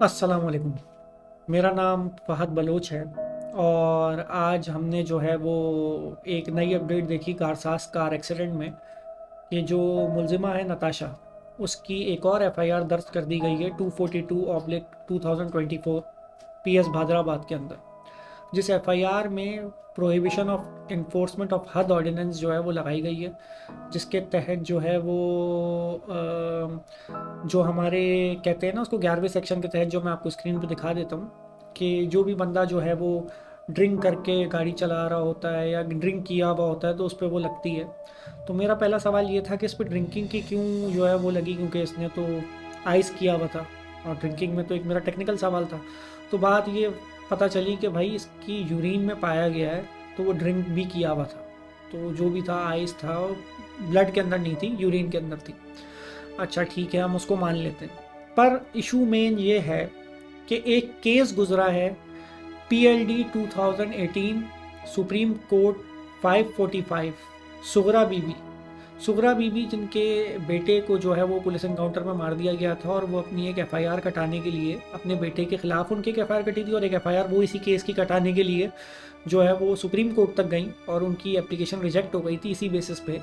अस्सलाम वालेकुम। मेरा नाम फ़हद बलोच है और आज हमने जो है वो एक नई अपडेट देखी कारसास कार एक्सीडेंट में कि जो मुलजिमा है नताशा, उसकी एक और एफआईआर दर्ज कर दी गई है 242/2024 पीएस भादराबाद के अंदर, जिस एफआईआर में प्रोहिबिशन ऑफ इन्फोर्समेंट ऑफ हद ऑर्डिनेंस जो है वो लगाई गई है, जिसके तहत जो है वो जो हमारे कहते हैं ना उसको 11वें सेक्शन के तहत, जो मैं आपको स्क्रीन पे दिखा देता हूँ कि जो भी बंदा जो है वो ड्रिंक करके गाड़ी चला रहा होता है या ड्रिंक किया हुआ होता है तो उस पर वो लगती है। तो मेरा पहला सवाल ये था कि इस पर ड्रिंकिंग की क्यों जो है वो लगी, क्योंकि इसने तो आइस किया हुआ था और ड्रिंकिंग में तो एक मेरा टेक्निकल सवाल था। तो बात ये पता चली कि भाई इसकी यूरिन में पाया गया है, तो वो ड्रिंक भी किया हुआ था। तो जो भी था आइस था, ब्लड के अंदर नहीं थी, यूरिन के अंदर थी। अच्छा ठीक है, हम उसको मान लेते हैं। पर इशू मेन ये है कि एक केस गुजरा है PLD 2018 सुप्रीम कोर्ट 545, सुगरा बीबी। सुगरा बीबी जिनके बेटे को जो है वो पुलिस एनकाउंटर में मार दिया गया था और वो अपनी एक एफआईआर कटाने के लिए अपने बेटे के खिलाफ उनकी एक एफआईआर कटी थी और एक एफआईआर वो इसी केस की कटाने के लिए जो है वो सुप्रीम कोर्ट तक गई और उनकी एप्लीकेशन रिजेक्ट हो गई थी इसी बेसिस पे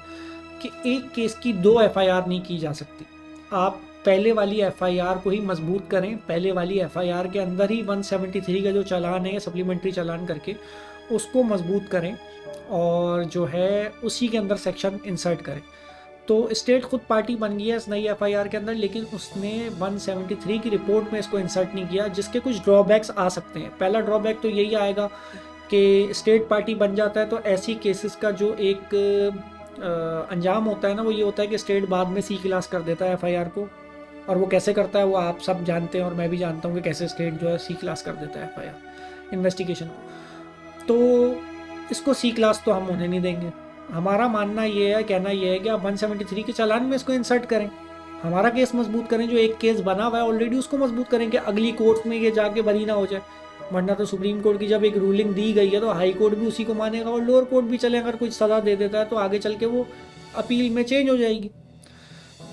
कि एक केस की दो एफआईआर नहीं की जा सकती। आप पहले वाली एफआईआर को ही मजबूत करें, पहले वाली एफआईआर के अंदर ही 173 का जो चालान है सप्लीमेंट्री चालान करके उसको मजबूत करें और जो है उसी के अंदर सेक्शन इंसर्ट करें। तो स्टेट खुद पार्टी बन गई है इस नई एफआईआर के अंदर, लेकिन उसने 173 की रिपोर्ट में इसको इंसर्ट नहीं किया, जिसके कुछ ड्रॉबैक्स आ सकते हैं। पहला ड्रॉबैक तो यही आएगा कि स्टेट पार्टी बन जाता है तो ऐसी केसेस का जो एक अंजाम होता है ना, वो ये होता है कि स्टेट बाद में सी क्लास कर देता है एफआईआर को। और वो कैसे करता है वो आप सब जानते हैं और मैं भी जानता हूँ कि कैसे स्टेट जो है सी क्लास कर देता है एफआईआर इन्वेस्टिगेशन को। तो इसको सी क्लास तो हम होने नहीं देंगे। हमारा मानना ये है, कहना ये है कि आप 173 के चालान में इसको इंसर्ट करें, हमारा केस मजबूत करें। जो एक केस बना हुआ है ऑलरेडी उसको मजबूत करें कि अगली कोर्ट में ये जाके बरी ना हो जाए। वरना तो सुप्रीम कोर्ट की जब एक रूलिंग दी गई है तो हाई कोर्ट भी उसी को मानेगा और लोअर कोर्ट भी चले अगर कुछ सज़ा दे देता है तो आगे चल के वो अपील में चेंज हो जाएगी।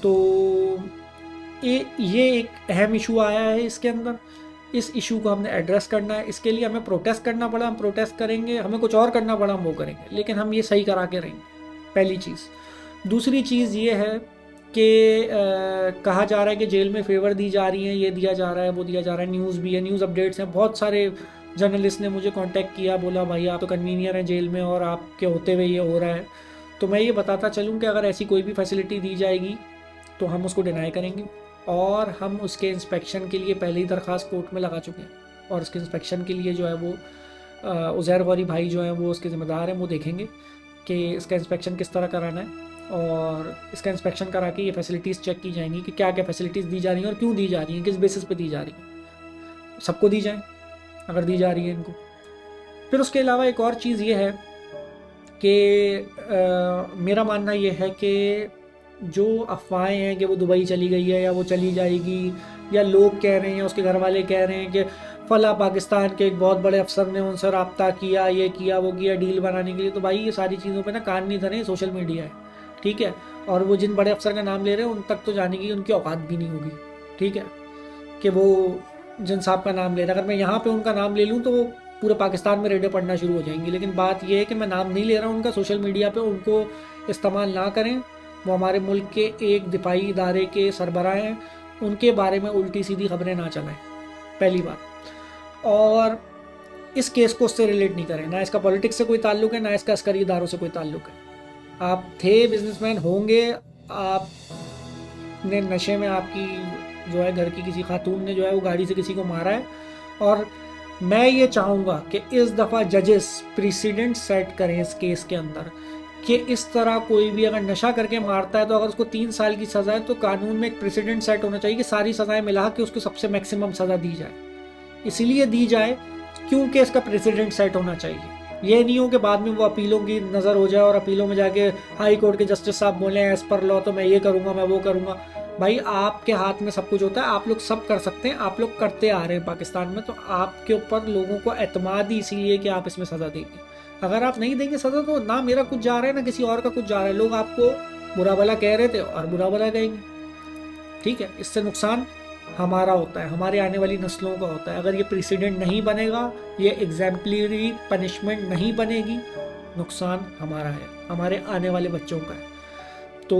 तो ये एक अहम इशू आया है इसके अंदर। इस इशू को हमने एड्रेस करना है, इसके लिए हमें प्रोटेस्ट करना पड़ा हम प्रोटेस्ट करेंगे, हमें कुछ और करना पड़ा हम वो करेंगे, लेकिन हम ये सही करा के रहेंगे, पहली चीज़। दूसरी चीज़ ये है कि कहा जा रहा है कि जेल में फेवर दी जा रही हैं, ये दिया जा रहा है वो दिया जा रहा है, न्यूज़ भी है, न्यूज़ अपडेट्स हैं। बहुत सारे जर्नलिस्ट ने मुझे कांटेक्ट किया, बोला भाई आप तो कन्वीनियर हैं जेल में और आपके होते हुए ये हो रहा है। तो मैं ये बताता चलूँ कि अगर ऐसी कोई भी फैसिलिटी दी जाएगी तो हम उसको डिनाई करेंगे और हम उसके इंस्पेक्शन के लिए पहले ही दरख्वास्त कोर्ट में लगा चुके हैं और उसके इंस्पेक्शन के लिए जो है वो उज़ैर गौरी भाई जो हैं वो उसके ज़िम्मेदार हैं, वो देखेंगे कि इसका इंस्पेक्शन किस तरह कराना है और इसका इंस्पेक्शन करा के ये फैसिलिटीज़ चेक की जाएंगी कि क्या क्या फैसिलिटीज़ दी जा रही हैं और क्यों दी जा रही हैं, किस बेसिस पे दी जा रही हैं। सबको दी जाएँ अगर दी जा रही है इनको। फिर उसके अलावा एक और चीज़ ये है कि मेरा मानना ये है कि जो अफवाहें हैं कि वो दुबई चली गई है या वो चली जाएगी, या लोग कह रहे हैं, उसके घर वाले कह रहे हैं कि फ़ला पाकिस्तान के एक बहुत बड़े अफसर ने उनसे रब्ता किया, ये किया वो किया डील बनाने के लिए, तो भाई ये सारी चीज़ों पे ना कान नहीं धरे, सोशल मीडिया है, ठीक है। और वो जिन बड़े अफसर का नाम ले रहे हैं उन तक तो जाने की उनकी औकात भी नहीं होगी, ठीक है, कि वो जिन साहब का नाम ले रहा है, अगर मैं यहाँ पे उनका नाम ले लूँ तो वो पूरे पाकिस्तान में रेडें पड़ना शुरू हो जाएंगी। लेकिन बात ये है कि मैं नाम नहीं ले रहा हूँ उनका, सोशल मीडिया पे उनको इस्तेमाल ना करें। वो हमारे मुल्क के एक दिफाई इदारे के सरबराह हैं, उनके बारे में उल्टी सीधी खबरें ना चलाएं, पहली बात। और इस केस को उससे रिलेट नहीं करें, ना इसका पॉलिटिक्स से कोई ताल्लुक है ना इसका अस्करी इदारों से कोई ताल्लुक है। आप थे बिजनेसमैन होंगे, आपने नशे में आपकी जो है घर की किसी खातून ने जो है वो गाड़ी से किसी को मारा है, और मैं ये चाहूँगा कि इस दफ़ा जजेस प्रेसिडेंट सेट करें इस केस के अंदर कि इस तरह कोई भी अगर नशा करके मारता है तो अगर उसको 3 साल की सज़ा है तो कानून में एक प्रेसिडेंट सेट होना चाहिए कि सारी सज़ाएं मिला के उसको सबसे मैक्सिमम सज़ा दी जाए। इसीलिए दी जाए क्योंकि इसका प्रेसिडेंट सेट होना चाहिए। ये नहीं हो कि बाद में वो अपीलों की नज़र हो जाए और अपीलों में जाके हाई कोर्ट के जस्टिस साहब बोले एज़ पर लॉ तो मैं ये करूँगा मैं वो करूँगा। भाई आपके हाथ में सब कुछ होता है, आप लोग सब कर सकते हैं, आप लोग करते आ रहे हैं पाकिस्तान में, तो आपके ऊपर लोगों को एतमाद ही इसीलिए कि आप इसमें सज़ा देंगे। अगर आप नहीं देंगे सज़ा तो ना मेरा कुछ जा रहा है ना किसी और का कुछ जा रहा है, लोग आपको बुरा भला कह रहे थे और बुरा भला कहेंगे, ठीक है। इससे नुकसान हमारा होता है, हमारे आने वाली नस्लों का होता है। अगर ये प्रेसिडेंट नहीं बनेगा, ये एग्जाम्पलरी पनिशमेंट नहीं बनेगी, नुकसान हमारा है, हमारे आने वाले बच्चों का है। तो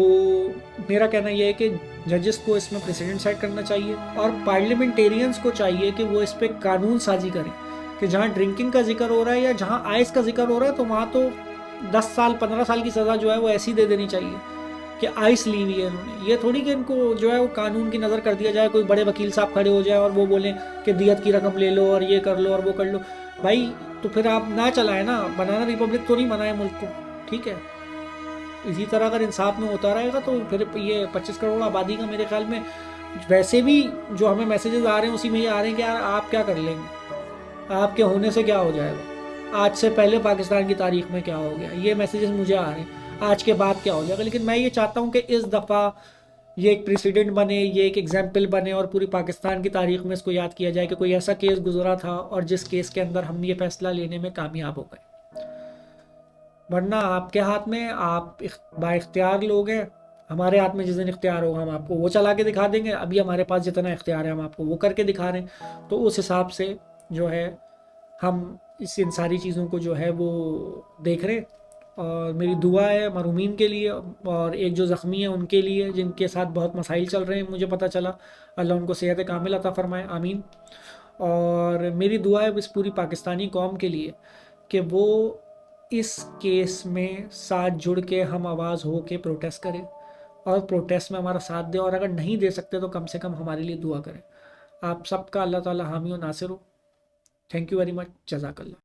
मेरा कहना यह है कि जजेस को इसमें प्रेसिडेंट सेट करना चाहिए और पार्लियामेंटेरियंस को चाहिए कि वो इस पर कानून साजी करें कि जहाँ ड्रिंकिंग का जिक्र हो रहा है या जहाँ आइस का जिक्र हो रहा है तो वहाँ तो 10 साल 15 साल की सज़ा जो है वो ऐसी दे देनी चाहिए कि आइस ली हुई है इन्होंने। ये थोड़ी कि इनको जो है वो कानून की नज़र कर दिया जाए, कोई बड़े वकील साहब खड़े हो जाए और वो बोलें कि दियत की रकम ले लो और ये कर लो और वो कर लो। भाई तो फिर आप ना चलाएं ना, बनाना रिपब्लिक तो नहीं बनाए मुल्क को, ठीक है। इसी तरह अगर इंसाफ में होता रहेगा तो फिर ये 25 करोड़ आबादी का मेरे ख्याल में वैसे भी जो हमें मैसेजेस आ रहे हैं उसी में ये आ रहे हैं कि यार आप क्या कर लेंगे, आपके होने से क्या हो जाएगा, आज से पहले पाकिस्तान की तारीख में क्या हो गया, ये मैसेजेस मुझे आ रहे हैं, आज के बाद क्या हो जाएगा। लेकिन मैं ये चाहता हूँ कि इस दफ़ा ये एक प्रेसिडेंट बने, ये एक एग्जाम्पल बने और पूरी पाकिस्तान की तारीख में इसको याद किया जाए कि कोई ऐसा केस गुजरा था और जिस केस के अंदर हम ये फैसला लेने में कामयाब हो गए। वरना आपके हाथ में, आप बाइख्तियार लोग हैं, हमारे हाथ में जिस दिन इख्तियार होगा हम आपको वो चला के दिखा देंगे। अभी हमारे पास जितना इख्तियार है हम आपको वो करके दिखा रहे हैं। तो उस हिसाब से जो है हम इन सारी चीज़ों को जो है वो देख रहे हैं। और मेरी दुआ है मरहूमीन के लिए और एक जो ज़ख्मी है उनके लिए जिनके साथ बहुत मसाइल चल रहे हैं, मुझे पता चला, अल्लाह उनको सेहत कामिल अता फ़रमाए, आमीन। और मेरी दुआ है इस पूरी पाकिस्तानी कौम के लिए कि वो इस केस में साथ जुड़ के हम आवाज़ हो के प्रोटेस्ट करें और प्रोटेस्ट में हमारा साथ दें, और अगर नहीं दे सकते तो कम से कम हमारे लिए दुआ करें। आप सबका अल्लाह ताला हामी और नासिर हो। थैंक यू वेरी मच, जज़ाकल्लाह।